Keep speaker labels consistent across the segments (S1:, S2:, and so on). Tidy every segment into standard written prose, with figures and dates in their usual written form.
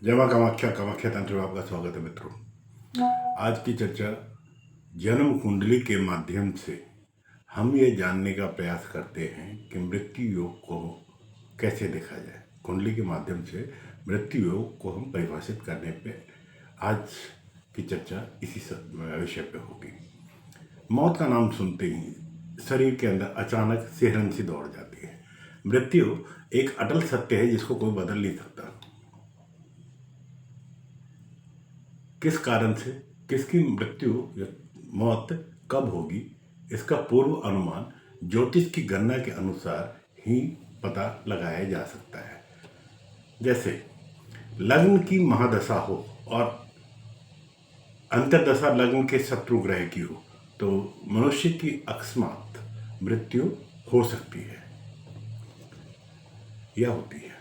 S1: जय मां कामाख्या कामाख्या तंत्र में आपका स्वागत है मित्रों। आज की चर्चा जन्म कुंडली के माध्यम से हम ये जानने का प्रयास करते हैं कि मृत्यु योग को कैसे देखा जाए। कुंडली के माध्यम से मृत्यु योग को हम परिभाषित करने पे आज की चर्चा इसी विषय पे होगी। मौत का नाम सुनते ही शरीर के अंदर अचानक सिहरन सी दौड़ जाती है। मृत्यु एक अटल सत्य है जिसको कोई बदल नहीं सकता। किस कारण से किसकी मृत्यु या मौत कब होगी, इसका पूर्व अनुमान ज्योतिष की गणना के अनुसार ही पता लगाया जा सकता है। जैसे लग्न की महादशा हो और अंतर्दशा लग्न के शत्रु ग्रह की हो तो मनुष्य की अकस्मात मृत्यु हो सकती है या होती है।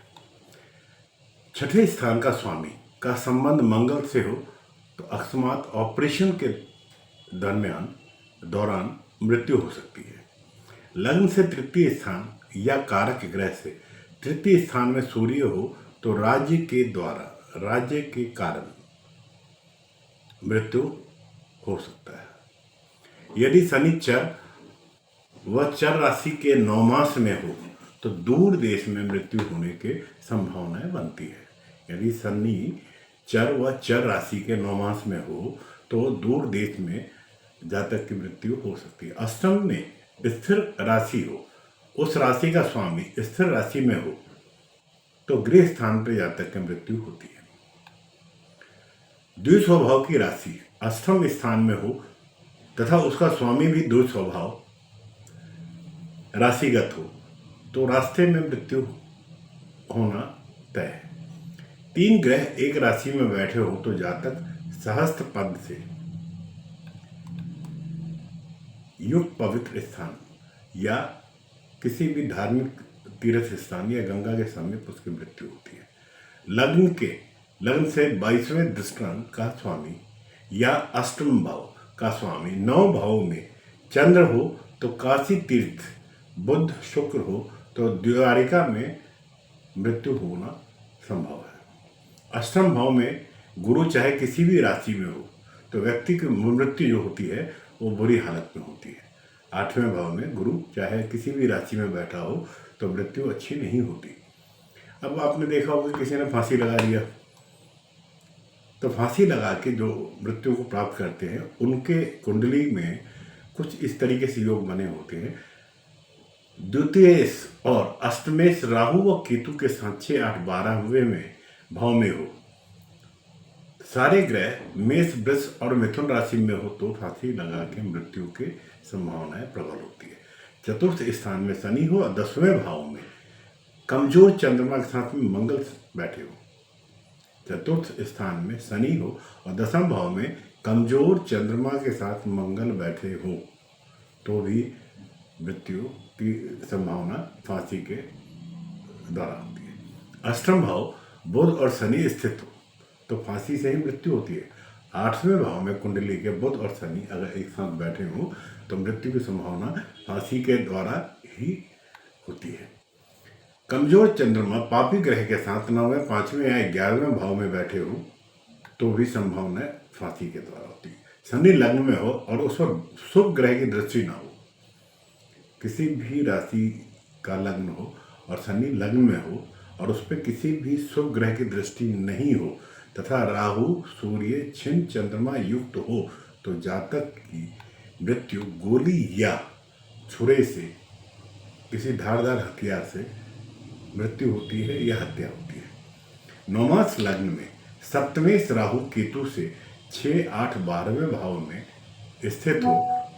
S1: छठे स्थान का स्वामी का संबंध मंगल से हो तो अकस्मात ऑपरेशन के दौरान मृत्यु हो सकती है। लग्न से तृतीय स्थान या कारक ग्रह से तृतीय स्थान में सूर्य हो तो राज्य के कारण मृत्यु हो सकता है। यदि शनि चर व चर राशि के 9 मास में हो तो दूर देश में मृत्यु होने के संभावनाएं बनती है। यदि शनि चर व चर राशि के 9 मास में हो तो दूर देश में जातक की मृत्यु हो सकती है। अष्टम में स्थिर राशि हो, उस राशि का स्वामी स्थिर राशि में हो तो गृह स्थान पर जातक की मृत्यु होती है। द्विस्वभाव की राशि अष्टम स्थान में हो तथा उसका स्वामी भी द्विस्वभाव राशिगत हो तो रास्ते में मृत्यु होना तय है। 3 ग्रह एक राशि में बैठे हो तो जातक सहस्त्र पद से युक्त पवित्र स्थान या किसी भी धार्मिक तीर्थ स्थान या गंगा के समीप उसकी मृत्यु होती है। लग्न से 22वें दृष्टांत का स्वामी या अष्टम भाव का स्वामी 9 भाव में चंद्र हो तो काशी तीर्थ, बुध शुक्र हो तो द्वारिका में मृत्यु होना संभव है। अष्टम भाव में गुरु चाहे किसी भी राशि में हो तो व्यक्ति की मृत्यु जो होती है वो बुरी हालत में होती है। 8वें भाव में गुरु चाहे किसी भी राशि में बैठा हो तो मृत्यु अच्छी नहीं होती। अब आपने देखा होगा किसी ने फांसी लगा लिया तो फांसी लगा के जो मृत्यु को प्राप्त करते हैं उनके कुंडली में कुछ इस तरीके से योग बने होते हैं। द्वितीयेश और अष्टमेश राहु व केतु के साथ 6, 8, 12वें में भाव में हो, सारे ग्रह मेष, वृष और मिथुन राशि में हो तो फांसी लगा के मृत्यु की संभावनाएं प्रबल होती है। चतुर्थ स्थान में शनि हो और 10वें भाव में कमजोर चंद्रमा के साथ में मंगल बैठे हो। चतुर्थ स्थान में शनि हो और 10वें भाव में कमजोर चंद्रमा के साथ मंगल बैठे हो तो भी मृत्यु की संभावना फांसी के द्वारा होती है। अष्टम भाव बुध और शनि स्थित हो तो फांसी से ही मृत्यु होती है। 8वें भाव में कुंडली के बुध और शनि अगर एक साथ बैठे हो तो मृत्यु की संभावना फांसी के द्वारा ही होती है। कमजोर चंद्रमा पापी ग्रह के साथ 9वें, 5वें या 11वें भाव में बैठे हो तो भी संभावना फांसी के द्वारा होती है। शनि लग्न में हो और उस पर शुभ ग्रह की दृष्टि ना हो, किसी भी राशि का लग्न हो और शनि लग्न में हो और उस पर किसी भी शुभ ग्रह की दृष्टि नहीं हो तथा राहु, सूर्य, छिन्न चंद्रमा युक्त हो तो जातक की मृत्यु गोली या छुरे से, किसी धारदार हथियार से मृत्यु होती है या हत्या होती है। 9 मास लग्न में सप्तमेश राहु केतु से 6, 8, 12वें भाव में स्थित हो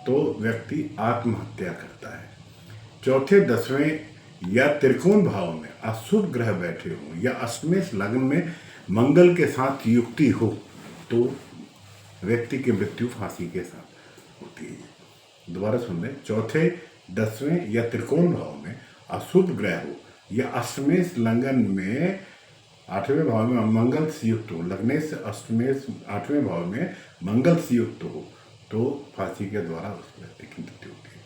S1: तो व्यक्ति आत्महत्या करता है। चौथे, 10वें या त्रिकोण भाव में अशुभ ग्रह बैठे हो या अष्टमेश लग्न में मंगल के साथ युक्ति हो तो व्यक्ति की मृत्यु फांसी के साथ होती है। दोबारा सुन लें, चौथे, 10वें या त्रिकोण भाव में अशुभ ग्रह हो या अष्टमेश लग्न में 8वें भाव में मंगल से युक्त हो, लगने से अष्टमेश 8वें भाव में मंगल से युक्त हो तो फांसी के द्वारा उस व्यक्ति की मृत्यु होती है।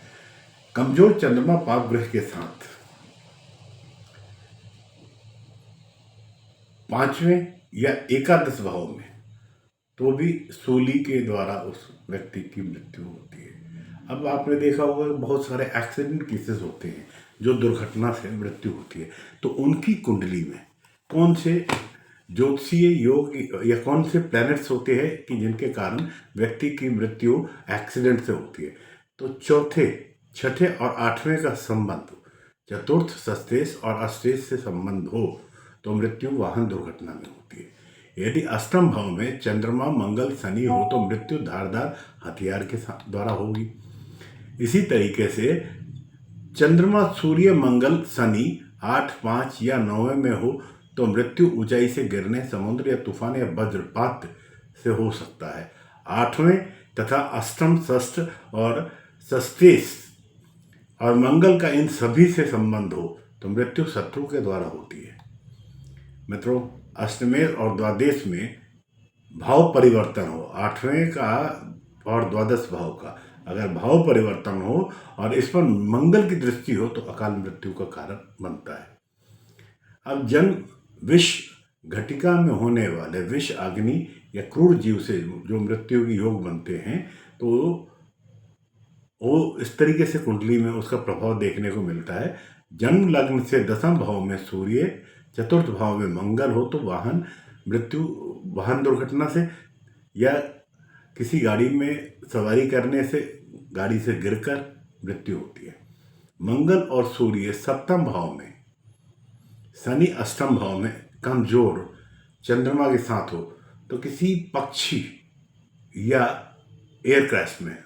S1: कमजोर चंद्रमा पाप ग्रह के साथ 5वें या एकादश भाव में, तो भी सूली के द्वारा उस व्यक्ति की मृत्यु होती है। अब आपने देखा होगा कि बहुत सारे एक्सीडेंट केसेस होते हैं जो दुर्घटना से मृत्यु होती है, तो उनकी कुंडली में कौन से ज्योतिषीय योग या कौन से प्लैनेट्स होते हैं कि जिनके कारण व्यक्ति की मृत्यु एक्सीडेंट से होती है। तो चौथे, छठे और आठवें का संबंध, चतुर्थ, षष्ठेश और अष्टेश से संबंध हो तो मृत्यु वाहन दुर्घटना में होती है। यदि अष्टम भाव में चंद्रमा, मंगल, शनि हो तो मृत्यु धारदार हथियार के द्वारा होगी। इसी तरीके से चंद्रमा, सूर्य, मंगल, शनि 8, 5 या 9 में हो तो मृत्यु ऊंचाई से गिरने, समुद्र या तूफान या वज्रपात से हो सकता है। आठवें तथा अष्टम, षष्ठ और षष्ठेश और मंगल का इन सभी से संबंध हो तो मृत्यु शत्रु के द्वारा होती है। मित्रों, अष्टमेश और द्वादश में भाव परिवर्तन हो, आठवें का और द्वादश भाव का अगर भाव परिवर्तन हो और इस पर मंगल की दृष्टि हो तो अकाल मृत्यु का कारण बनता है। अब जन्म विष घटिका में होने वाले विष, अग्नि या क्रूर जीव से जो मृत्यु के योग बनते हैं, तो वो इस तरीके से कुंडली में उसका प्रभाव देखने को मिलता है। जन्म लग्न से दसम भाव में सूर्य, चतुर्थ भाव में मंगल हो तो वाहन दुर्घटना से या किसी गाड़ी में सवारी करने से गाड़ी से गिरकर मृत्यु होती है। मंगल और सूर्य सप्तम भाव में, शनि अष्टम भाव में कमजोर चंद्रमा के साथ हो तो किसी पक्षी या एयर क्रैश में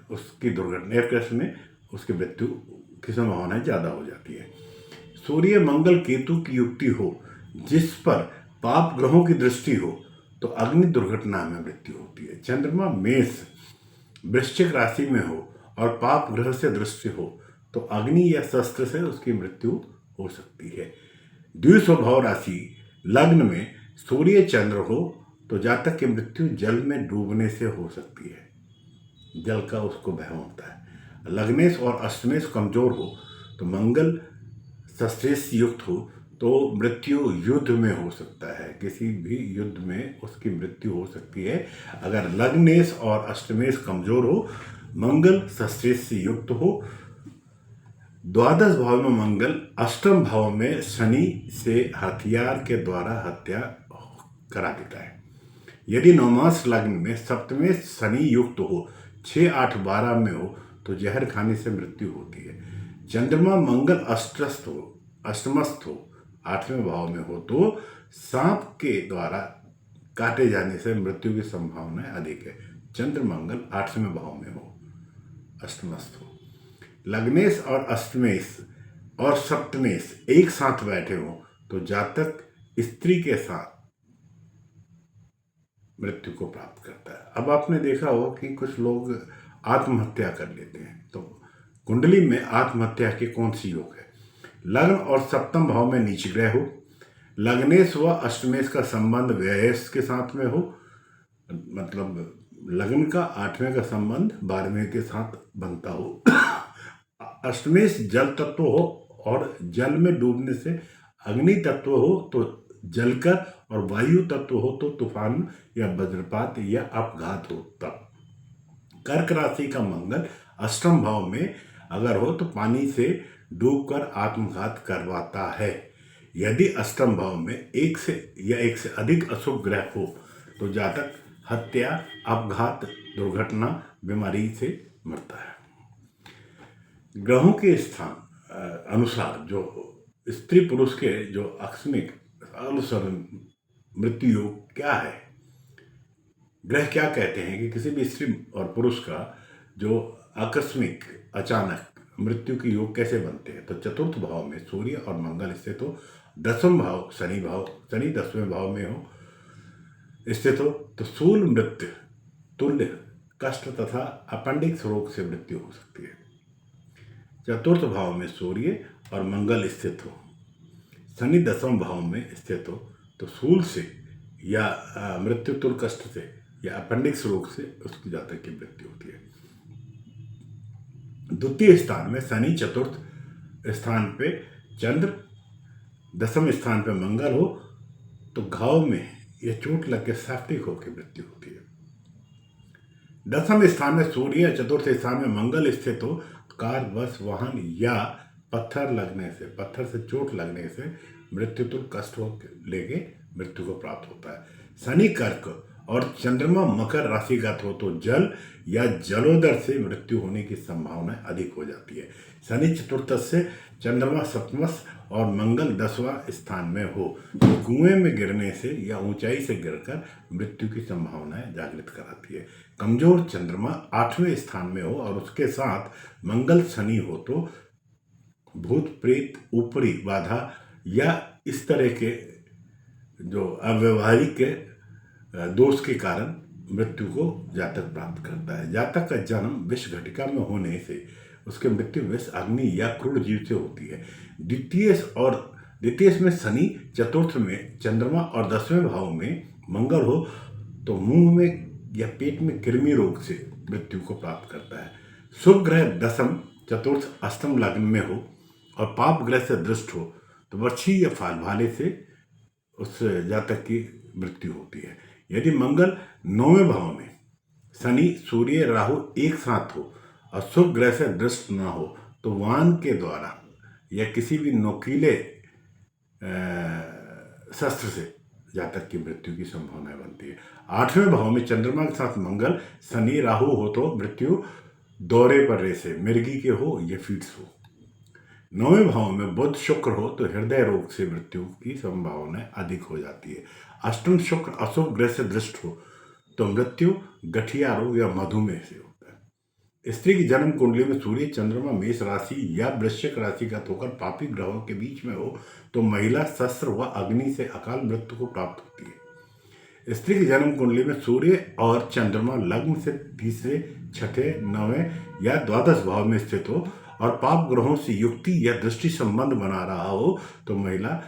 S1: उसकी मृत्यु की संभावना ज़्यादा हो जाती है। सूर्य, मंगल, केतु की युक्ति हो जिस पर पाप ग्रहों की दृष्टि हो तो अग्नि दुर्घटना में मृत्यु होती है। चंद्रमा मेष, वृश्चिक राशि में हो और पाप ग्रह से दृष्टि हो तो अग्नि या शस्त्र से उसकी मृत्यु हो सकती है। द्विस्वभाव राशि लग्न में सूर्य, चंद्र हो तो जातक की मृत्यु जल में डूबने से हो सकती है, जल का उसको भय होता है। लग्नेश और अष्टमेश कमजोर हो तो मंगल षष्ठेश युक्त हो तो मृत्यु युद्ध में हो सकता है, किसी भी युद्ध में उसकी मृत्यु हो सकती है। अगर लग्नेश और अष्टमेश कमजोर हो, मंगल षष्ठेश से युक्त हो, द्वादश भाव में मंगल, अष्टम भाव में शनि से हथियार के द्वारा हत्या करा देता है। यदि नवमास लग्न में सप्तमेश शनि युक्त हो, 6, 8, 12 में हो तो जहर खाने से मृत्यु होती है। चंद्रमा, मंगल अष्टमस्थ हो 8वें भाव में हो तो सांप के द्वारा काटे जाने से मृत्यु की संभावना अधिक है। चंद्र, मंगल 8वें भाव में हो, अष्टमस्थ हो। लग्नेश और अष्टमेश और सप्तमेश एक साथ बैठे हो तो जातक स्त्री के साथ मृत्यु को प्राप्त करता है। अब आपने देखा हो कि कुछ लोग आत्महत्या कर लेते हैं, तो कुंडली में आत्महत्या के कौन सी योग है? लग्न और सप्तम भाव में नीच ग्रह हो, लग्नेश व अष्टमेश का संबंध व्ययस के साथ में हो, मतलब लग्न का 8वें का संबंध 12वें के साथ बनता हो, अष्टमेश जल तत्व हो और जल में डूबने से अग्नि तत्व हो तो जलकर और वायु तत्व हो तो तूफान या वज्रपात या अपघात हो तब। कर्क राशि का मंगल अष्टम भाव में अगर हो तो पानी से डूबकर आत्मघात करवाता है। यदि अष्टम भाव में एक से अधिक अशुभ ग्रह हो तो जातक हत्या, अपघात, दुर्घटना, बीमारी से मरता है। ग्रहों के स्थान अनुसार जो स्त्री पुरुष के जो आकस्मिक अनुसार मृत्यु योग क्या है, ग्रह क्या कहते हैं कि किसी भी स्त्री और पुरुष का जो आकस्मिक अचानक मृत्यु के योग कैसे बनते हैं। तो चतुर्थ भाव में सूर्य और मंगल स्थित हो, दसम भाव शनि 10वें भाव में हो स्थित हो तो स्थूल मृत्यु, तुल्य कष्ट तथा अपेंडिक्स रोग से मृत्यु हो सकती है। चतुर्थ भाव में सूर्य और मंगल स्थित हो, शनि 10वें भाव में स्थित हो तो स्थूल से या मृत्यु तुल कष्ट से या अपेंडिक्स रोग से उसकी जातक की मृत्यु होती है। द्वितीय स्थान में शनि, चतुर्थ स्थान पे चंद्र, 10वें स्थान पे मंगल हो तो घाव में या चोट लग के साफ्टिक होकर मृत्यु होती है। दसम स्थान में सूर्य या चतुर्थ स्थान में मंगल स्थित हो, कार, बस, वाहन या पत्थर से चोट लगने से मृत्यु तुल्य कष्ट हो लेके मृत्यु को प्राप्त होता है। शनि कर्क और चंद्रमा मकर राशिगत हो तो जल या जलोदर से मृत्यु होने की संभावना अधिक हो जाती है। शनि चतुर्थ से, चंद्रमा सप्तमस और मंगल 10वां स्थान में हो तो कुएं में गिरने से या ऊंचाई से गिरकर मृत्यु की संभावनाएं जागृत कराती है। कमजोर चंद्रमा 8वें स्थान में हो और उसके साथ मंगल शनि हो तो भूत प्रेत, ऊपरी बाधा या इस तरह के जो अव्यवहारिक के दोष के कारण मृत्यु को जातक प्राप्त करता है। जातक का जन्म विष घटिका में होने से उसकी मृत्यु विष, अग्नि या क्रूर जीव से होती है। द्वितीय में शनि, चतुर्थ में चंद्रमा और 10वें भाव में मंगल हो तो मुंह में या पेट में कृमि रोग से मृत्यु को प्राप्त करता है। शुभ ग्रह दसम, चतुर्थ, अष्टम लग्न में हो और पाप ग्रह से दृष्ट हो तो वर्षी या फाल भाले से उस जातक की मृत्यु होती है। यदि मंगल 9वें भाव में, शनि, सूर्य, राहु एक साथ हो और शुभ ग्रह से दृष्ट न हो तो वाहन के द्वारा या किसी भी नोकीले शस्त्र से जातक की मृत्यु की संभावना बनती है। 8वें भाव में चंद्रमा के साथ मंगल, शनि, राहु हो तो मृत्यु दौरे पर रेसे, मिर्गी के हो या फीट्स हो। 9वें भाव में बुध, शुक्र हो तो हृदय रोग से मृत्यु की संभावना अधिक हो जाती है। अष्टम शुक्र अशुभ ग्रह से दृष्ट हो तो मृत्यु गठिया रोग या मधुमेह से होता है। स्त्री की जन्म कुंडली में सूर्य, चंद्रमा मेष राशि या वृश्चिक राशिगत होकर पापी ग्रहों के बीच में हो तो महिला शस्त्र व अग्नि से अकाल मृत्यु को प्राप्त होती है। स्त्री की जन्म कुंडली में सूर्य और चंद्रमा लग्न से तीसरे, छठे, 9वें या द्वादश भाव में स्थित हो और पाप ग्रहों से युक्ति या दृष्टि संबंध बना रहा हो तो महिला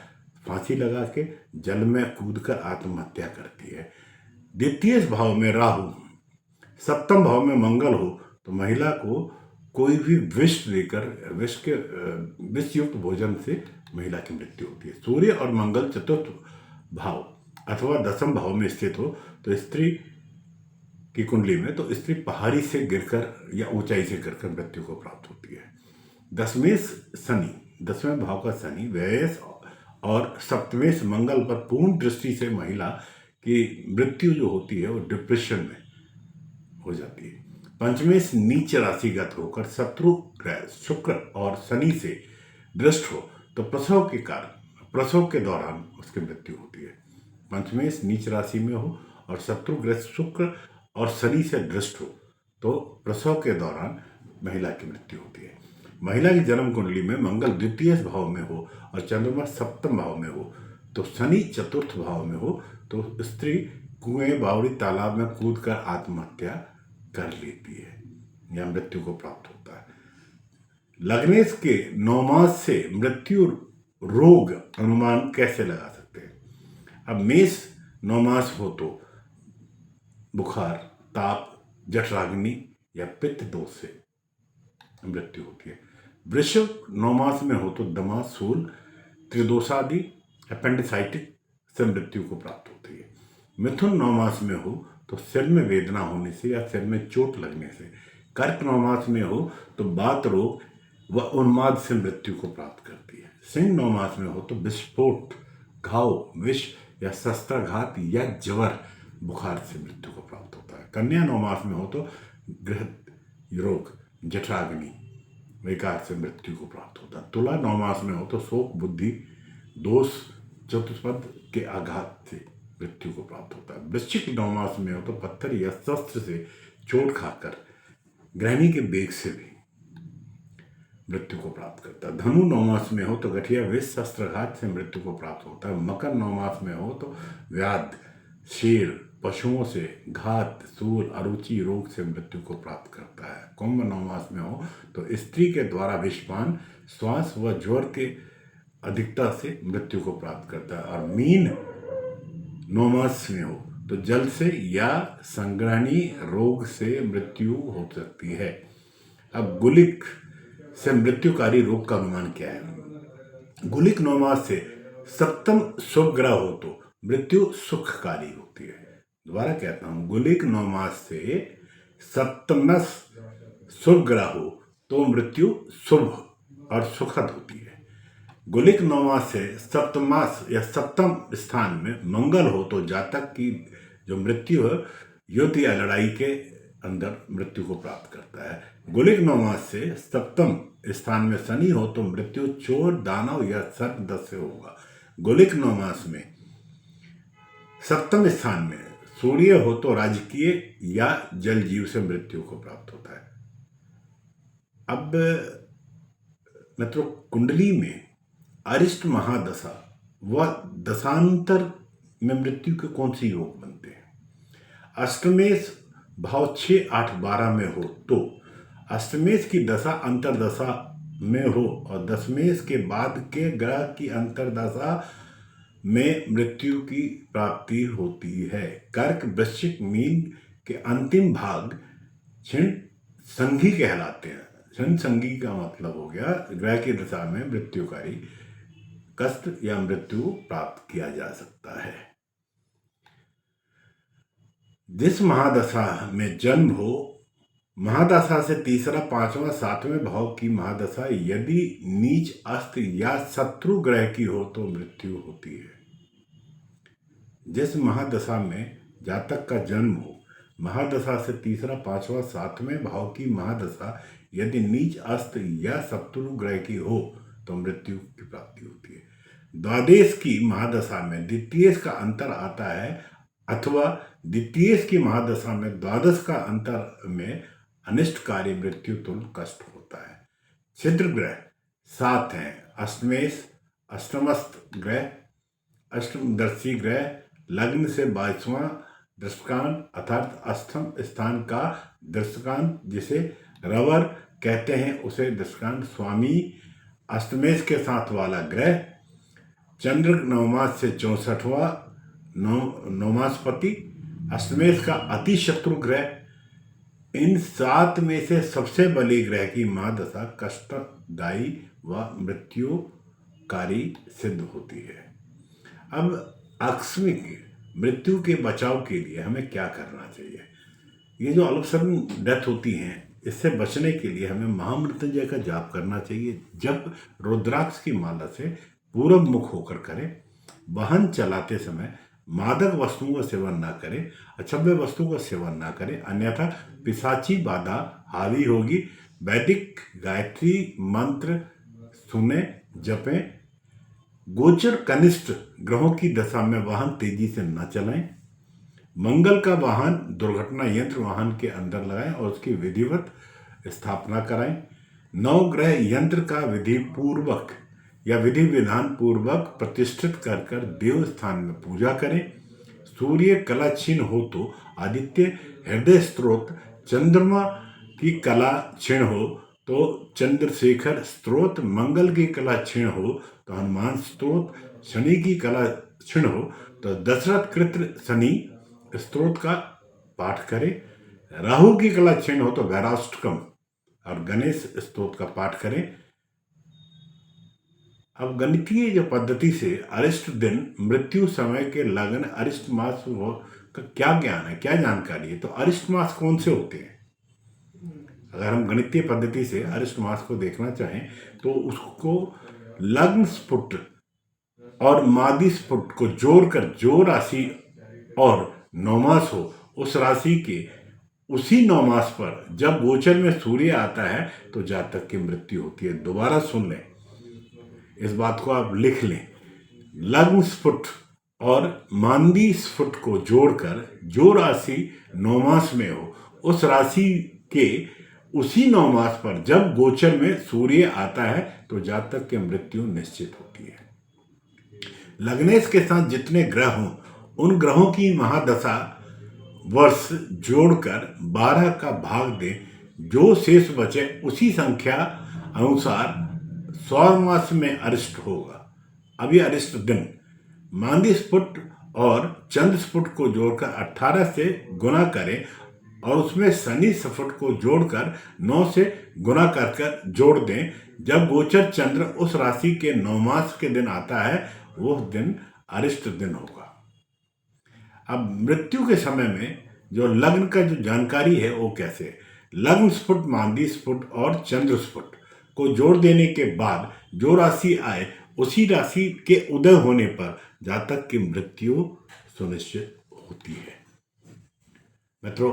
S1: फांसी लगा के जल में कूदकर आत्महत्या करती है। द्वितीय भाव में राहु, सप्तम भाव में मंगल हो तो महिला को कोई भी विष देकर विष युक्त भोजन से महिला की मृत्यु होती है। सूर्य और मंगल चतुर्थ भाव अथवा दसम भाव में स्थित हो तो स्त्री की कुंडली में तो स्त्री पहाड़ी से गिरकर या ऊंचाई से गिरकर मृत्यु को प्राप्त होती है। 10वें भाव का शनि व्यय और सप्तमेश मंगल पर पूर्ण दृष्टि से महिला की मृत्यु जो होती है वो डिप्रेशन में हो जाती है। पंचमेश नीच राशिगत होकर शत्रु ग्रह शुक्र और शनि से दृष्ट हो तो प्रसव के दौरान उसकी मृत्यु होती है। पंचमेश नीच राशि में हो और शत्रु ग्रह शुक्र और शनि से दृष्ट हो तो प्रसव के दौरान महिला की मृत्यु होती है। महिला की जन्म कुंडली में मंगल द्वितीय भाव में हो और चंद्रमा सप्तम भाव में हो तो शनि चतुर्थ भाव में हो तो स्त्री कुएं, बावड़ी, तालाब में कूदकर आत्महत्या कर लेती है या मृत्यु को प्राप्त होता है। लग्नेश के 9 मास से मृत्यु रोग अनुमान कैसे लगा सकते हैं? अब मेष 9 मास हो तो बुखार, ताप, जठराग्नि या पित्त दोष से मृत्यु होती है। वृषभ 9 मास में हो तो दमा, सूल, त्रिदोषादि, अपेंडिसाइटिस से मृत्यु को प्राप्त होती है। मिथुन 9 मास में हो तो सिर में वेदना होने से या सिर में चोट लगने से। कर्क 9 मास में हो तो बात रोग व उन्माद से मृत्यु को प्राप्त करती है। सिंह 9 मास में हो तो विस्फोट, घाव, विष या शस्त्राघात या ज्वर, बुखार से मृत्यु को प्राप्त होता है। कन्या 9 मास में हो तो गृह रोग, जठराग्नि, विकार से मृत्यु को प्राप्त होता है। तुला 9 मास में हो तो शोक, बुद्धि दोष, चतुष्पद के आघात से मृत्यु को प्राप्त होता है। वृश्चिक 9 मास में हो तो पत्थर या शस्त्र से चोट खाकर ग्रहणी के बेग से भी मृत्यु को प्राप्त करता है। धनु 9 मास में हो तो गठिया, विष, शस्त्राघात से मृत्यु को प्राप्त होता है। मकर 9 मास में हो तो व्याध, शेर, पशुओं से घात, सूल, अरुचि रोग से मृत्यु को प्राप्त करता है। कुंभ 9 मास में हो तो स्त्री के द्वारा विषपान, श्वास व ज्वर के अधिकता से मृत्यु को प्राप्त करता है। और मीन 9 मास में हो तो जल से या संग्रहणी रोग से मृत्यु हो सकती है। अब गुलिक से मृत्युकारी रोग का अनुमान क्या है? गुलिक 9 मास से सप्तम शुभ ग्रह हो तो मृत्यु सुखकारी होती है। दोबारा कहता हूँ, गुलिक 9 मास से सप्तमस शुभ ग्रह हो तो मृत्यु शुभ और सुखद होती है। गुलिक 9 मास से सप्तमास या सप्तम स्थान में मंगल हो तो जातक की जो मृत्यु है युद्ध या लड़ाई के अंदर मृत्यु को प्राप्त करता है। गुलिक 9 मास से सप्तम स्थान में शनि हो तो मृत्यु चोर, दानव या सर्पदंश से होगा। गुलिक 9 मास में सप्तम स्थान में सूर्य हो तो राजकीय या जल जीव से मृत्यु को प्राप्त होता है। अब मित्रों, कुंडली में अरिष्ट महादशा व दशांतर में मृत्यु के कौन से योग बनते हैं? अष्टमेश भाव 6, 8, 12 में हो तो अष्टमेश की दशा अंतरदशा में हो और दशमेश के बाद के ग्रह की अंतरदशा में मृत्यु की प्राप्ति होती है। कर्क, वृश्चिक, मीन के अंतिम भाग क्षण संघी कहलाते हैं। क्षण संघी का मतलब हो गया ग्रह की दशा में मृत्युकारी कष्ट या मृत्यु प्राप्त किया जा सकता है। जिस महादशा में जन्म हो, महादशा से तीसरा, पांचवा, सातवें भाव की महादशा यदि नीच, अस्त या शत्रु ग्रह की हो तो मृत्यु होती है। जिस महादशा में जातक का जन्म हो, महादशा से तीसरा, पांचवा, सातवें भाव की महादशा यदि नीच, अस्त या शत्रु ग्रह की हो तो मृत्यु की प्राप्ति होती है। द्वादश की महादशा में द्वितीय का अंतर आता है अथवा द्वितीय की महादशा में द्वादश का अंतर में अनिष्टकारी मृत्यु तुल्य कष्ट होता है। छिद्र ग्रह 7 हैं। अष्टमेश, अष्टमस्थ ग्रह, अष्टमदर्शी ग्रह, लग्न से 22वां दृष्टांत अर्थात अष्टम स्थान का दृष्टांत जिसे रवर कहते हैं उसे दृष्टांत स्वामी, अष्टमेश के साथ वाला ग्रह, चंद्र 9 मास से 64वां नौमासपति, अष्टमेश का अति शत्रु ग्रह। इन 7 में से सबसे बली ग्रह की महादशा कष्टदायी व मृत्युकारी सिद्ध होती है। अब आकस्मिक मृत्यु के बचाव के लिए हमें क्या करना चाहिए? ये जो अल्पसडन डेथ होती हैं इससे बचने के लिए हमें महामृत्युंजय का जाप करना चाहिए। जब रुद्राक्ष की माला से पूर्व मुख होकर करें। वाहन चलाते समय मादक वस्तुओं का सेवन ना करें, अछब्य वस्तुओं का सेवन ना करें, अन्यथा पिशाची बाधा हावी होगी। वैदिक गायत्री मंत्र सुने, जपें। गोचर कनिष्ठ ग्रहों की दशा में वाहन तेजी से न चलाएं। मंगल का वाहन दुर्घटना यंत्र वाहन के अंदर लगाएं और उसकी विधिवत स्थापना कराएं। नवग्रह यंत्र का विधि पूर्वक या विधि विधान पूर्वक प्रतिष्ठित कर देव स्थान में पूजा करें। सूर्य कला क्षीण हो तो आदित्य हृदय स्त्रोत, चंद्रमा की कला क्षीण हो तो चंद्रशेखर स्त्रोत, मंगल की कला क्षीण हो तो हनुमान स्त्रोत, शनि की कला क्षीण हो तो दशरथ कृत शनि स्त्रोत का पाठ करें। राहु की कला क्षीण हो तो वैराष्टकम और गणेश स्तोत्र का पाठ करें। अब गणितीय जो पद्धति से अरिष्ट दिन, मृत्यु समय के लगन, अरिष्ट मास का क्या ज्ञान है, क्या जानकारी है? तो अरिष्ट मास कौन से होते हैं? अगर हम गणितीय पद्धति से अरिष्ट मास को देखना चाहें तो उसको लग्न स्फुट और मादी स्फुट को जोड़कर जो राशि और नौमास हो उस राशि के उसी 9 मास पर जब गोचर में सूर्य आता है तो जातक की मृत्यु होती है। दोबारा सुन लें, इस बात को आप लिख लें। लग्न स्फुट और मांदी स्फुट को जोड़कर जो राशि 9 मास में हो उस राशि के उसी 9 मास पर जब गोचर में सूर्य आता है तो जातक की मृत्यु निश्चित होती है। लग्नेश के साथ जितने ग्रह हों उन ग्रहों की महादशा वर्ष जोड़कर 12 का भाग दें। जो शेष बचे उसी संख्या अनुसार 100 मास में अरिष्ट होगा। अभी अरिष्ट दिन मांदी स्फुट और चंद्र स्फुट को जोड़कर 18 से गुना करें और उसमें शनि स्फुट को जोड़कर 9 से गुना कर जोड़ दें। जब गोचर चंद्र उस राशि के 9 मास के दिन आता है वो दिन अरिष्ट दिन होगा। अब मृत्यु के समय में जो लग्न का जो जानकारी है वो कैसे है? लग्न स्फुट, मांदी स्फुट और चंद्र स्फुट को जोड़ देने के बाद जो राशि आए उसी राशि के उदय होने पर जातक की मृत्यु सुनिश्चित होती है। मित्रों,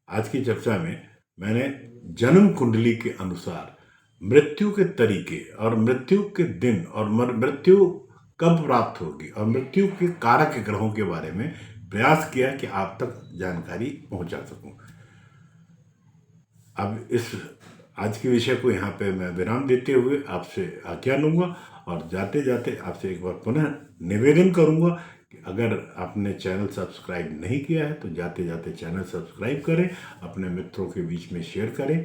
S1: आज की चर्चा में मैंने जन्म कुंडली के अनुसार मृत्यु के तरीके और मृत्यु के दिन और मृत्यु कब प्राप्त होगी और मृत्यु के कारक ग्रहों के बारे में प्रयास किया कि आप तक जानकारी पहुंचा सकूं। अब इस आज के विषय को यहाँ पे मैं विराम देते हुए आपसे आज्ञा लूँगा और जाते जाते आपसे एक बार पुनः निवेदन करूँगा कि अगर आपने चैनल सब्सक्राइब नहीं किया है तो जाते जाते चैनल सब्सक्राइब करें, अपने मित्रों के बीच में शेयर करें,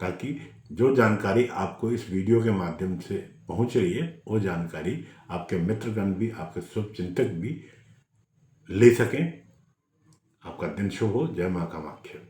S1: ताकि जो जानकारी आपको इस वीडियो के माध्यम से पहुँच रही है वो जानकारी आपके मित्रगण भी, आपके शुभचिंतक भी ले सकें। आपका दिन शुभ हो। जय मां कामाख्या।